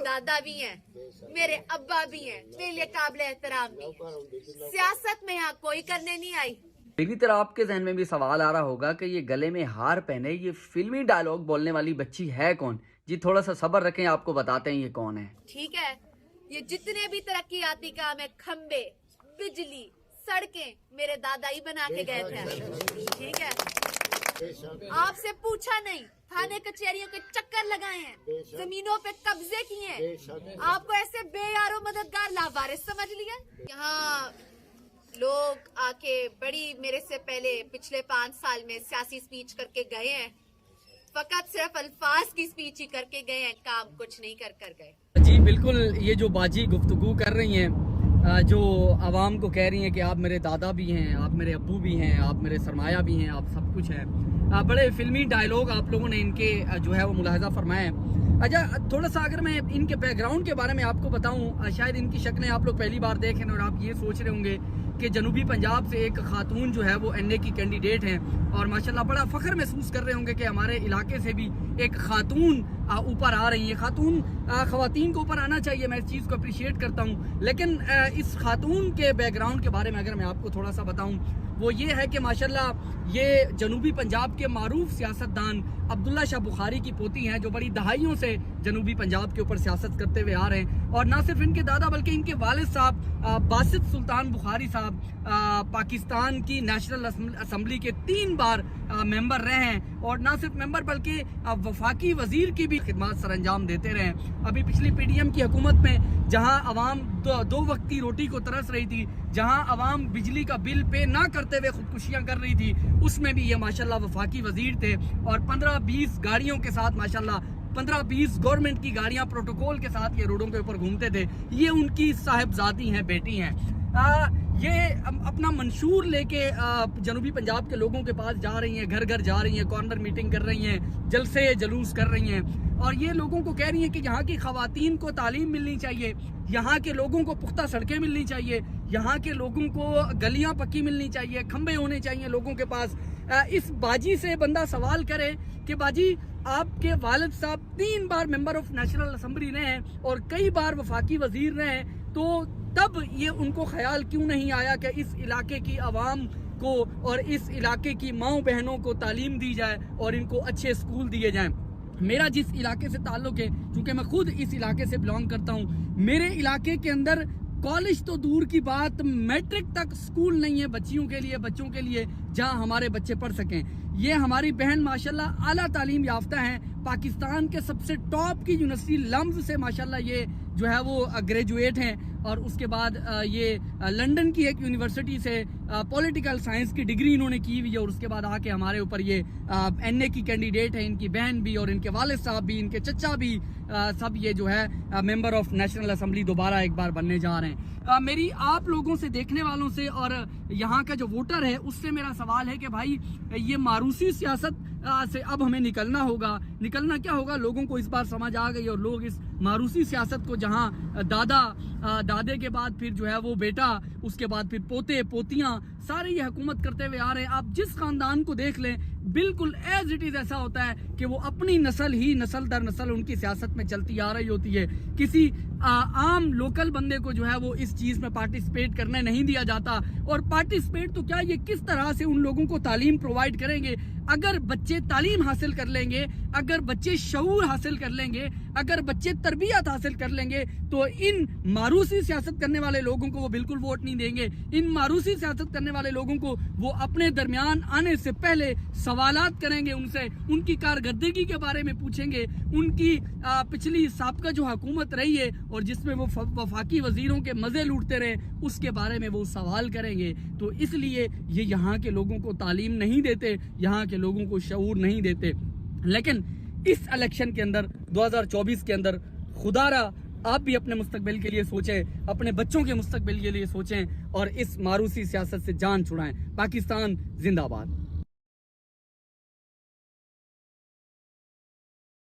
दादा भी हैं, मेरे अब्बा भी हैं, मेरे लिए काबिल एहतराम भी हैं। सियासत में यहाँ कोई करने नहीं आई। मेरी तरह आपके जहन में भी सवाल आ रहा होगा कि ये गले में हार पहने ये फिल्मी डायलॉग बोलने वाली बच्ची है कौन? जी थोड़ा सा सब्र रखें, आपको बताते हैं ये कौन है। ठीक है, ये जितने भी तरक्याती काम है, खंबे, बिजली, सड़कें, मेरे दादा ही बना के गए थे। ठीक है, आपसे पूछा नहीं, थाने कचहरियों के चक्कर लगाए हैं, जमीनों पे कब्जे किए हैं, आपको ऐसे बेयारो मददगार लावारिस समझ लिया। यहाँ लोग आके बड़ी मेरे से पहले पिछले 5 साल में सियासी स्पीच करके गए हैं, फकत सिर्फ अल्फाज की स्पीच ही करके गए हैं, काम कुछ नहीं कर गए। जी बिल्कुल, ये जो बाजी गुफ्तगू कर रही हैं, जो आवाम को कह रही हैं कि आप मेरे दादा भी हैं, आप मेरे अब्बू भी हैं, आप मेरे सरमाया भी हैं, आप सब कुछ हैं, बड़े फिल्मी डायलॉग आप लोगों ने इनके जो है वो मुलाहजा फरमाया है। अच्छा थोड़ा सा अगर मैं इनके बैकग्राउंड के बारे में आपको बताऊं, शायद इनकी शक्लें आप लोग पहली बार देखें और आप ये सोच रहे होंगे कि जनूबी पंजाब से एक खातून जो है वो एनए की कैंडिडेट हैं और माशाल्लाह बड़ा फ़ख्र महसूस कर रहे होंगे कि हमारे इलाके से भी एक खातून ऊपर आ रही है। ख़वातीन को ऊपर आना चाहिए, मैं इस चीज़ को अप्रिशिएट करता हूँ, लेकिन इस खातून के बैकग्राउंड के बारे में अगर मैं आपको थोड़ा सा बताऊँ वो ये है कि माशाल्लाह ये जनूबी पंजाब के मारूफ सियासतदान अब्दुल्ला शाह बुखारी की पोती हैं, जो बड़ी दहाइयों से जनूबी पंजाब के ऊपर सियासत करते हुए आ रहे हैं। और ना सिर्फ इनके दादा बल्कि इनके वालिद साहब बासित सुल्तान बुखारी साहब पाकिस्तान की नेशनल असम्बली के 3 बार मेंबर रहे हैं, और ना सिर्फ मेंबर बल्कि वफाकी वजीर की भी खिदमत सर अंजाम देते रहे हैं। अभी पिछली पीडीएम की हुकूमत में जहां अवाम दो वक्त की रोटी को तरस रही थी, जहां अवाम बिजली का बिल पे ना करते हुए खुदकुशियां कर रही थी, उसमें भी ये माशाल्लाह वफाकी वजीर थे और 15-20 गाड़ियों के साथ माशाल्लाह 15-20 गवर्नमेंट की गाड़ियां प्रोटोकॉल के साथ ये रोडों के ऊपर घूमते थे। ये उनकी साहिबजादी हैं, बेटी हैं। ये अपना मंशूर लेके जनूबी पंजाब के लोगों के पास जा रही हैं, घर घर जा रही हैं, कॉर्नर मीटिंग कर रही हैं, जलसे जलूस कर रही हैं, और ये लोगों को कह रही हैं कि यहाँ की ख़वातीन को तालीम मिलनी चाहिए, यहाँ के लोगों को पुख्ता सड़कें मिलनी चाहिए, यहाँ के लोगों को गलियाँ पक्की मिलनी चाहिए, खंबे होने चाहिए लोगों के पास। इस बाजी से बंदा सवाल करे कि बाजी आपके वालिद साहब 3 बार मेंबर ऑफ नेशनल असम्बली रहे हैं और कई बार वफाकी वजीर रहे हैं, तो तब ये उनको ख्याल क्यों नहीं आया कि इस इलाके की आवाम को और इस इलाके की माओ बहनों को तालीम दी जाए और इनको अच्छे स्कूल दिए जाएं। मेरा जिस इलाके से ताल्लुक है, चूँकि मैं खुद इस इलाके से बिलोंग करता हूँ, मेरे इलाके के अंदर कॉलेज तो दूर की बात, मैट्रिक तक स्कूल नहीं है बच्चों के लिए जहां हमारे बच्चे पढ़ सकें। ये हमारी बहन माशाल्लाह आला तालीम याफ्ता हैं, पाकिस्तान के सबसे टॉप की यूनिवर्सिटी लम्स से माशाल्लाह ये जो है वो ग्रेजुएट हैं, और उसके बाद ये लंदन की एक यूनिवर्सिटी से पॉलिटिकल साइंस की डिग्री इन्होंने की हुई है, और उसके बाद आके हमारे ऊपर ये एनए की कैंडिडेट है। इनकी बहन भी और इनके वालिद साहब भी, इनके चचा भी, सब ये जो है मेंबर ऑफ नेशनल असम्बली दोबारा एक बार बनने जा रहे हैं। मेरी आप लोगों से, देखने वालों से और यहाँ का जो वोटर है उससे मेरा सवाल है कि भाई ये मारूसी सियासत से अब हमें निकलना क्या होगा। लोगों को इस बार समझ आ गई और लोग इस मारूसी सियासत को, जहाँ दादे के बाद फिर जो है वो बेटा, उसके बाद फिर पोते पोतियां, सारे ये हुकूमत करते हुए आ रहे हैं। आप जिस खानदान को देख लें बिल्कुल एज इट इज ऐसा होता है कि वो अपनी नस्ल ही नस्ल दर नस्ल उनकी सियासत में चलती आ रही होती है। किसी आम लोकल बंदे को जो है वो इस चीज में पार्टिसिपेट करने नहीं दिया जाता, और पार्टिसिपेट तो क्या, ये किस तरह से उन लोगों को तालीम प्रोवाइड करेंगे। अगर बच्चे तालीम हासिल कर लेंगे, अगर बच्चे शऊर हासिल कर लेंगे, अगर बच्चे तरबियत हासिल कर लेंगे, तो इन मारूसी सियासत करने वाले लोगों को वो बिल्कुल वोट नहीं देंगे। इन मारूसी सियासत करने वाले लोगों को वो अपने दरमियान आने से पहले सवालात करेंगे, उनसे उनकी कारकर्दगी के बारे में पूछेंगे, उनकी पिछली साबका जो हुकूमत रही है और जिसमें वो वफाकी वजीरों के मजे लूटते रहे, उसके बारे में वो सवाल करेंगे। तो इसलिए ये यहाँ के लोगों को तालीम नहीं देते, यहाँ के लोगों को शऊर नहीं देते। लेकिन इस इलेक्शन के अंदर 2024 के अंदर खुदारा आप भी अपने मुस्तकबिल के लिए सोचें, अपने बच्चों के मुस्तकबिल के लिए सोचें और इस मारूसी सियासत से जान छुड़ाएं। पाकिस्तान जिंदाबाद।